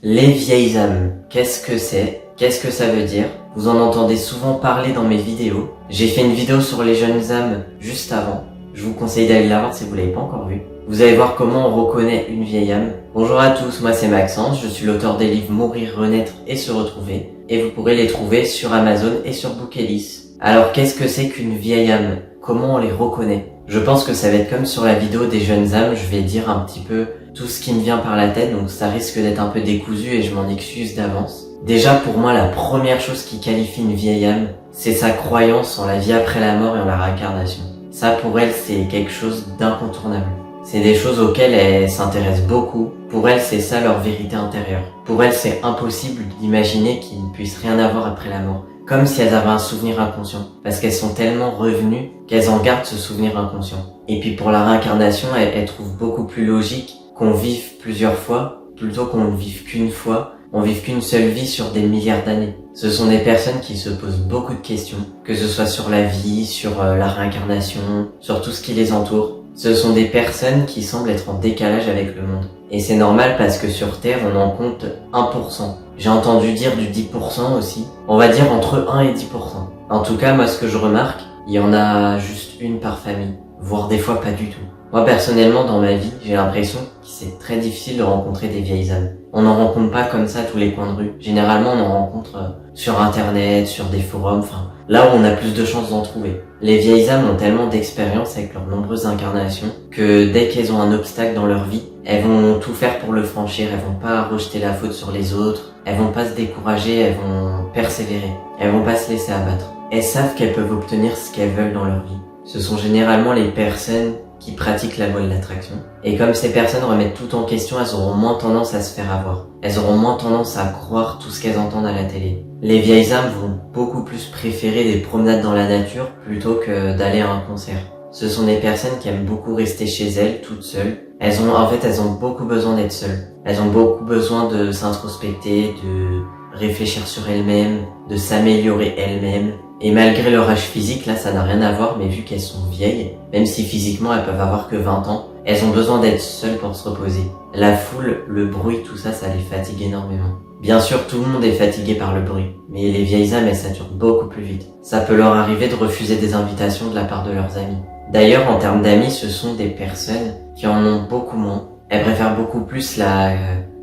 Les vieilles âmes, qu'est-ce que c'est? Qu'est-ce que ça veut dire? Vous en entendez souvent parler dans mes vidéos. J'ai fait une vidéo sur les jeunes âmes juste avant. Je vous conseille d'aller la voir si vous l'avez pas encore vue. Vous allez voir comment on reconnaît une vieille âme. Bonjour à tous, moi c'est Maxence, je suis l'auteur des livres Mourir, Renaître et Se Retrouver. Et vous pourrez les trouver sur Amazon et sur Bookelys. Alors qu'est-ce que c'est qu'une vieille âme? Comment on les reconnaît? Je pense que ça va être comme sur la vidéo des jeunes âmes, je vais dire un petit peu tout ce qui me vient par la tête, donc ça risque d'être un peu décousu et je m'en excuse d'avance. Déjà pour moi, la première chose qui qualifie une vieille âme, c'est sa croyance en la vie après la mort et en la réincarnation. Ça pour elle, c'est quelque chose d'incontournable. C'est des choses auxquelles elle s'intéresse beaucoup. Pour elle, c'est ça leur vérité intérieure. Pour elle, c'est impossible d'imaginer qu'il ne puisse rien avoir après la mort. Comme si elles avaient un souvenir inconscient. Parce qu'elles sont tellement revenues qu'elles en gardent ce souvenir inconscient. Et puis pour la réincarnation, elle trouve beaucoup plus logique qu'on vive plusieurs fois, plutôt qu'on ne vive qu'une fois. On vive qu'une seule vie sur des milliards d'années. Ce sont des personnes qui se posent beaucoup de questions, que ce soit sur la vie, sur la réincarnation, sur tout ce qui les entoure. Ce sont des personnes qui semblent être en décalage avec le monde. Et c'est normal parce que sur Terre, on en compte 1%. J'ai entendu dire du 10% aussi. On va dire entre 1 et 10%. En tout cas, moi, ce que je remarque, il y en a juste une par famille. Voire des fois pas du tout. Moi, personnellement, dans ma vie, j'ai l'impression que c'est très difficile de rencontrer des vieilles âmes. On n'en rencontre pas comme ça à tous les coins de rue. Généralement, on en rencontre sur Internet, sur des forums, enfin, là où on a plus de chances d'en trouver. Les vieilles âmes ont tellement d'expérience avec leurs nombreuses incarnations que dès qu'elles ont un obstacle dans leur vie, elles vont tout faire pour le franchir, elles vont pas rejeter la faute sur les autres, elles vont pas se décourager, elles vont persévérer, elles vont pas se laisser abattre. Elles savent qu'elles peuvent obtenir ce qu'elles veulent dans leur vie. Ce sont généralement les personnes qui pratiquent la loi de l'attraction. Et comme ces personnes remettent tout en question, elles auront moins tendance à se faire avoir. Elles auront moins tendance à croire tout ce qu'elles entendent à la télé. Les vieilles âmes vont beaucoup plus préférer des promenades dans la nature plutôt que d'aller à un concert. Ce sont des personnes qui aiment beaucoup rester chez elles, toutes seules. Elles ont beaucoup besoin d'être seules. Elles ont beaucoup besoin de s'introspecter, de réfléchir sur elles-mêmes, de s'améliorer elles-mêmes. Et malgré leur âge physique, là ça n'a rien à voir, mais vu qu'elles sont vieilles, même si physiquement elles peuvent avoir que 20 ans, elles ont besoin d'être seules pour se reposer. La foule, le bruit, tout ça, ça les fatigue énormément. Bien sûr, tout le monde est fatigué par le bruit, mais les vieilles âmes, elles saturent beaucoup plus vite. Ça peut leur arriver de refuser des invitations de la part de leurs amis. D'ailleurs, en termes d'amis, ce sont des personnes qui en ont beaucoup moins. Elles préfèrent beaucoup plus la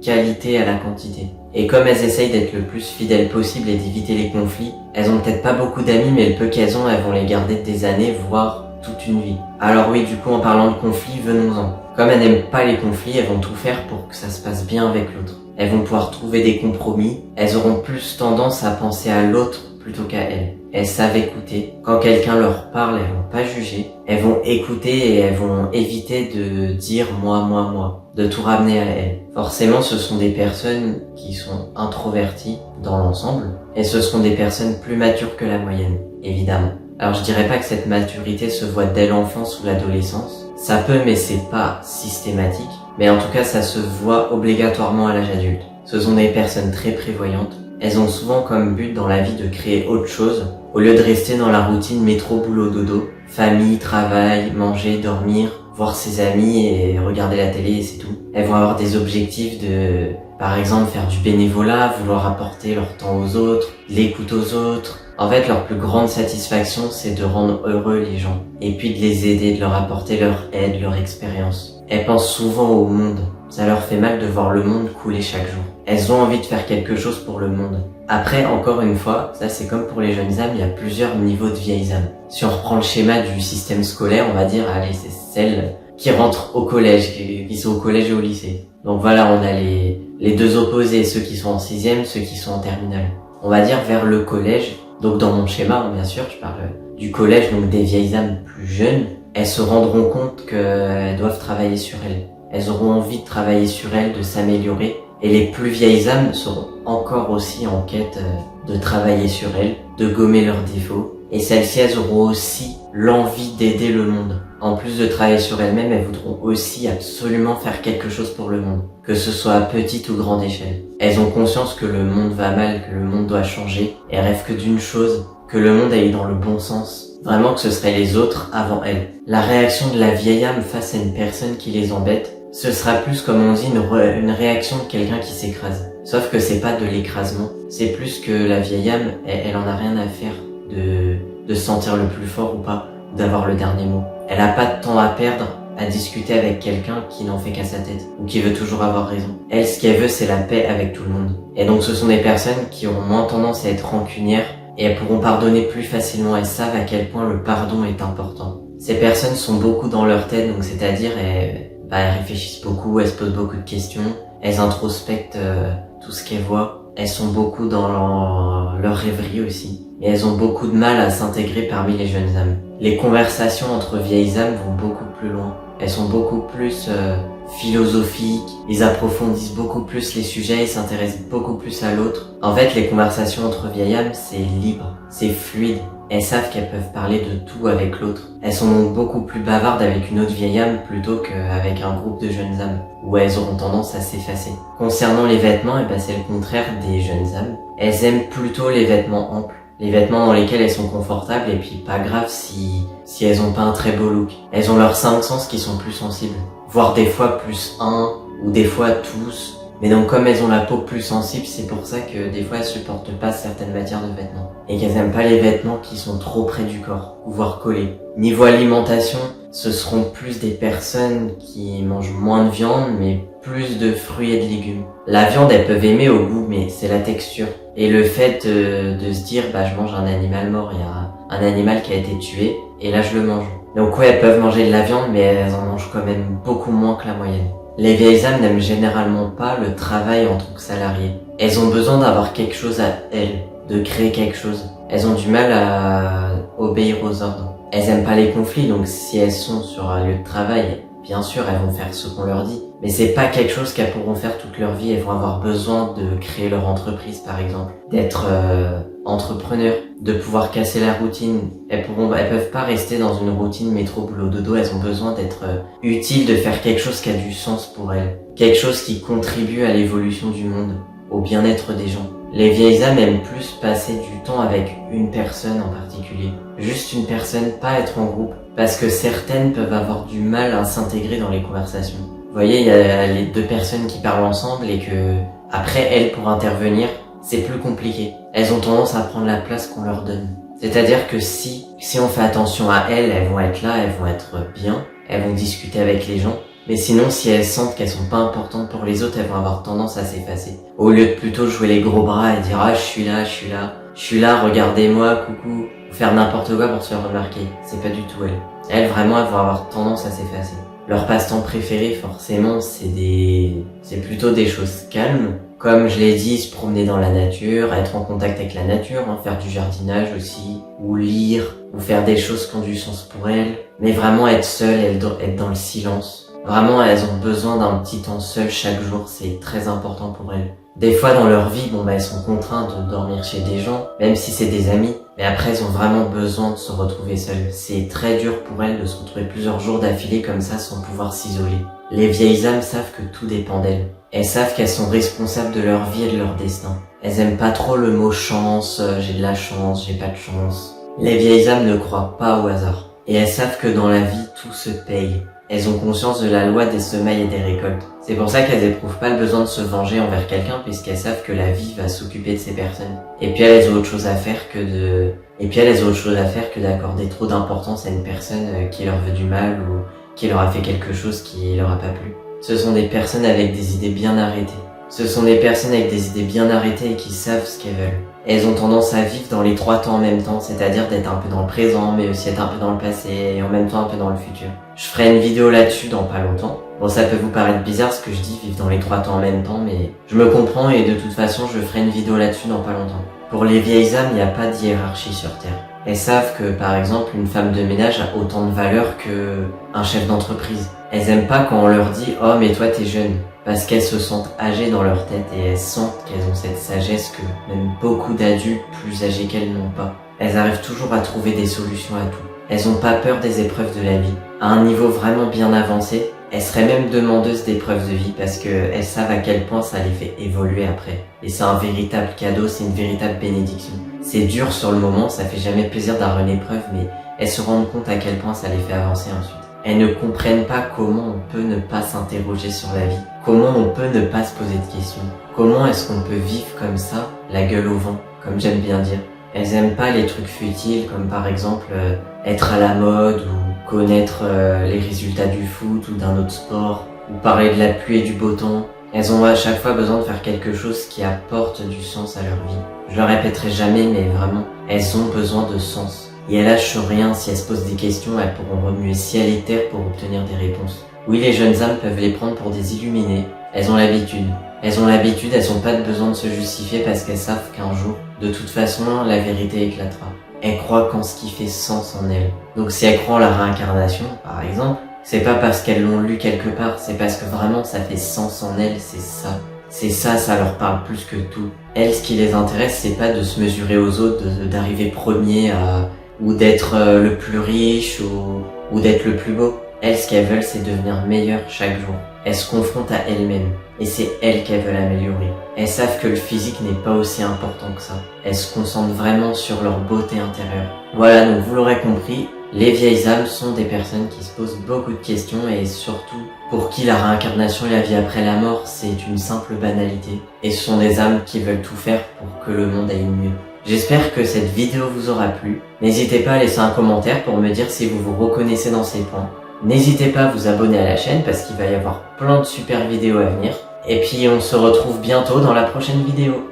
qualité à la quantité. Et comme elles essayent d'être le plus fidèles possible et d'éviter les conflits, elles ont peut-être pas beaucoup d'amis, mais le peu qu'elles ont, elles vont les garder des années, voire toute une vie. Alors oui, du coup, en parlant de conflits, venons-en. Comme elles n'aiment pas les conflits, elles vont tout faire pour que ça se passe bien avec l'autre. Elles vont pouvoir trouver des compromis. Elles auront plus tendance à penser à l'autre plutôt qu'à elles. Elles savent écouter. Quand quelqu'un leur parle, elles vont pas juger. Elles vont écouter et elles vont éviter de dire moi, de tout ramener à elles. Forcément, ce sont des personnes qui sont introverties dans l'ensemble et ce seront des personnes plus matures que la moyenne, évidemment. Alors je dirais pas que cette maturité se voit dès l'enfance ou l'adolescence. Ça peut, mais c'est pas systématique. Mais en tout cas, ça se voit obligatoirement à l'âge adulte. Ce sont des personnes très prévoyantes. Elles ont souvent comme but dans la vie de créer autre chose, au lieu de rester dans la routine métro, boulot, dodo, famille, travail, manger, dormir, voir ses amis et regarder la télé et c'est tout. Elles vont avoir des objectifs de, par exemple, faire du bénévolat, vouloir apporter leur temps aux autres, l'écoute aux autres. En fait, leur plus grande satisfaction, c'est de rendre heureux les gens. Et puis de les aider, de leur apporter leur aide, leur expérience. Elles pensent souvent au monde. Ça leur fait mal de voir le monde couler chaque jour. Elles ont envie de faire quelque chose pour le monde. Après, encore une fois, ça c'est comme pour les jeunes âmes, il y a plusieurs niveaux de vieilles âmes. Si on reprend le schéma du système scolaire, on va dire, allez, c'est celles qui rentrent au collège, qui sont au collège et au lycée. Donc voilà, on a les deux opposés, ceux qui sont en 6e, ceux qui sont en terminale. On va dire vers le collège, donc dans mon schéma, bien sûr, je parle du collège, donc des vieilles âmes plus jeunes, elles se rendront compte qu'elles doivent travailler sur elles. Elles auront envie de travailler sur elles, de s'améliorer. Et les plus vieilles âmes seront encore aussi en quête de travailler sur elles, de gommer leurs défauts. Et celles-ci, elles auront aussi l'envie d'aider le monde. En plus de travailler sur elles-mêmes, elles voudront aussi absolument faire quelque chose pour le monde. Que ce soit à petite ou grande échelle. Elles ont conscience que le monde va mal, que le monde doit changer. Et elles rêvent que d'une chose, que le monde aille dans le bon sens. Vraiment que ce seraient les autres avant elles. La réaction de la vieille âme face à une personne qui les embête, ce sera plus, comme on dit, une réaction de quelqu'un qui s'écrase. Sauf que c'est pas de l'écrasement, c'est plus que la vieille âme, elle en a rien à faire de se sentir le plus fort ou pas, d'avoir le dernier mot. Elle a pas de temps à perdre à discuter avec quelqu'un qui n'en fait qu'à sa tête, ou qui veut toujours avoir raison. Elle, ce qu'elle veut, c'est la paix avec tout le monde. Et donc ce sont des personnes qui ont moins tendance à être rancunières, et elles pourront pardonner plus facilement, elles savent à quel point le pardon est important. Ces personnes sont beaucoup dans leur tête, donc c'est-à-dire elles réfléchissent beaucoup, elles se posent beaucoup de questions, elles introspectent tout ce qu'elles voient, elles sont beaucoup dans leur rêverie aussi, et elles ont beaucoup de mal à s'intégrer parmi les jeunes âmes. Les conversations entre vieilles âmes vont beaucoup plus loin, elles sont beaucoup plus philosophiques, ils approfondissent beaucoup plus les sujets, ils s'intéressent beaucoup plus à l'autre. En fait, les conversations entre vieilles âmes, c'est libre, c'est fluide. Elles savent qu'elles peuvent parler de tout avec l'autre. Elles sont donc beaucoup plus bavardes avec une autre vieille âme plutôt qu'avec un groupe de jeunes âmes, où elles auront tendance à s'effacer. Concernant les vêtements, c'est le contraire des jeunes âmes. Elles aiment plutôt les vêtements amples, les vêtements dans lesquels elles sont confortables, et puis pas grave si elles ont pas un très beau look. Elles ont leurs 5 sens qui sont plus sensibles, voire des fois plus un, ou des fois tous. Mais donc comme elles ont la peau plus sensible, c'est pour ça que des fois elles supportent pas certaines matières de vêtements. Et qu'elles aiment pas les vêtements qui sont trop près du corps, ou voire collés. Niveau alimentation, ce seront plus des personnes qui mangent moins de viande, mais plus de fruits et de légumes. La viande, elles peuvent aimer au goût, mais c'est la texture. Et le fait de se dire, je mange un animal mort, il y a un animal qui a été tué, et là je le mange. Donc ouais, elles peuvent manger de la viande, mais elles en mangent quand même beaucoup moins que la moyenne. Les vieilles âmes n'aiment généralement pas le travail en tant que salarié. Elles ont besoin d'avoir quelque chose à elles, de créer quelque chose. Elles ont du mal à obéir aux ordres. Elles aiment pas les conflits, donc si elles sont sur un lieu de travail, bien sûr elles vont faire ce qu'on leur dit. Mais c'est pas quelque chose qu'elles pourront faire toute leur vie. Elles vont avoir besoin de créer leur entreprise par exemple, d'être entrepreneurs, de pouvoir casser la routine. Elles peuvent pas rester dans une routine métro boulot dodo. Elles ont besoin d'être utiles, de faire quelque chose qui a du sens pour elles, quelque chose qui contribue à l'évolution du monde, au bien-être des gens. Les vieilles âmes aiment plus passer du temps avec une personne en particulier. Juste une personne, pas être en groupe. Parce que certaines peuvent avoir du mal à s'intégrer dans les conversations. Vous voyez, il y a les 2 personnes qui parlent ensemble et que, après elles, pour intervenir, c'est plus compliqué. Elles ont tendance à prendre la place qu'on leur donne. C'est-à-dire que si on fait attention à elles, elles vont être là, elles vont être bien, elles vont discuter avec les gens. Mais sinon, si elles sentent qu'elles sont pas importantes pour les autres, elles vont avoir tendance à s'effacer. Au lieu de plutôt jouer les gros bras et dire « je suis là, regardez-moi, coucou », ou faire n'importe quoi pour se faire remarquer. C'est pas du tout elles. Elles, vraiment, elles vont avoir tendance à s'effacer. Leur passe-temps préféré, forcément, c'est plutôt des choses calmes. Comme je l'ai dit, se promener dans la nature, être en contact avec la nature, faire du jardinage aussi, ou lire, ou faire des choses qui ont du sens pour elles. Mais vraiment être seule, être dans le silence. Vraiment, elles ont besoin d'un petit temps seul chaque jour, c'est très important pour elles. Des fois, dans leur vie, elles sont contraintes de dormir chez des gens, même si c'est des amis. Mais après, elles ont vraiment besoin de se retrouver seules. C'est très dur pour elles de se retrouver plusieurs jours d'affilée comme ça sans pouvoir s'isoler. Les vieilles âmes savent que tout dépend d'elles. Elles savent qu'elles sont responsables de leur vie et de leur destin. Elles aiment pas trop le mot chance, j'ai de la chance, j'ai pas de chance. Les vieilles âmes ne croient pas au hasard. Et elles savent que dans la vie, tout se paye. Elles ont conscience de la loi des semailles et des récoltes. C'est pour ça qu'elles éprouvent pas le besoin de se venger envers quelqu'un puisqu'elles savent que la vie va s'occuper de ces personnes. Et puis elles ont autre chose à faire que d'accorder trop d'importance à une personne qui leur veut du mal ou qui leur a fait quelque chose qui leur a pas plu. Ce sont des personnes avec des idées bien arrêtées. Et qui savent ce qu'elles veulent. Elles ont tendance à vivre dans les 3 temps en même temps, c'est-à-dire d'être un peu dans le présent, mais aussi être un peu dans le passé, et en même temps un peu dans le futur. Je ferai une vidéo là-dessus dans pas longtemps. Bon, ça peut vous paraître bizarre ce que je dis, vivre dans les 3 temps en même temps, mais je me comprends et de toute façon, je ferai une vidéo là-dessus dans pas longtemps. Pour les vieilles âmes, il n'y a pas de hiérarchie sur Terre. Elles savent que, par exemple, une femme de ménage a autant de valeur qu'un chef d'entreprise. Elles aiment pas quand on leur dit « Oh, mais toi, t'es jeune ». Parce qu'elles se sentent âgées dans leur tête et elles sentent qu'elles ont cette sagesse que même beaucoup d'adultes plus âgés qu'elles n'ont pas. Elles arrivent toujours à trouver des solutions à tout. Elles ont pas peur des épreuves de la vie. À un niveau vraiment bien avancé, elles seraient même demandeuses d'épreuves de vie parce qu'elles savent à quel point ça les fait évoluer après. Et c'est un véritable cadeau, c'est une véritable bénédiction. C'est dur sur le moment, ça fait jamais plaisir d'avoir une épreuve, mais elles se rendent compte à quel point ça les fait avancer ensuite. Elles ne comprennent pas comment on peut ne pas s'interroger sur la vie, comment on peut ne pas se poser de questions. Comment est-ce qu'on peut vivre comme ça, la gueule au vent, comme j'aime bien dire? Elles aiment pas les trucs futiles, comme par exemple être à la mode ou connaître les résultats du foot ou d'un autre sport, ou parler de la pluie et du beau temps. Elles ont à chaque fois besoin de faire quelque chose qui apporte du sens à leur vie. Je le répéterai jamais, mais vraiment, elles ont besoin de sens. Et elles lâchent rien. Si elles se posent des questions, elles pourront remuer ciel et terre pour obtenir des réponses. Oui, les jeunes âmes peuvent les prendre pour des illuminés. Elles ont l'habitude. Elles ont pas besoin de se justifier parce qu'elles savent qu'un jour, de toute façon, la vérité éclatera. Elles croient qu'en ce qui fait sens en elles. Donc si elles croient en la réincarnation, par exemple, c'est pas parce qu'elles l'ont lu quelque part, c'est parce que vraiment ça fait sens en elles, c'est ça. C'est ça, ça leur parle plus que tout. Elles, ce qui les intéresse, c'est pas de se mesurer aux autres, d'arriver premier ou d'être le plus riche ou d'être le plus beau. Elles, ce qu'elles veulent, c'est devenir meilleures chaque jour. Elles se confrontent à elles-mêmes. Et c'est elles qu'elles veulent améliorer. Elles savent que le physique n'est pas aussi important que ça. Elles se concentrent vraiment sur leur beauté intérieure. Voilà, donc vous l'aurez compris, les vieilles âmes sont des personnes qui se posent beaucoup de questions et surtout pour qui la réincarnation et la vie après la mort, c'est une simple banalité. Et ce sont des âmes qui veulent tout faire pour que le monde aille mieux. J'espère que cette vidéo vous aura plu. N'hésitez pas à laisser un commentaire pour me dire si vous vous reconnaissez dans ces points. N'hésitez pas à vous abonner à la chaîne parce qu'il va y avoir plein de super vidéos à venir. Et puis on se retrouve bientôt dans la prochaine vidéo.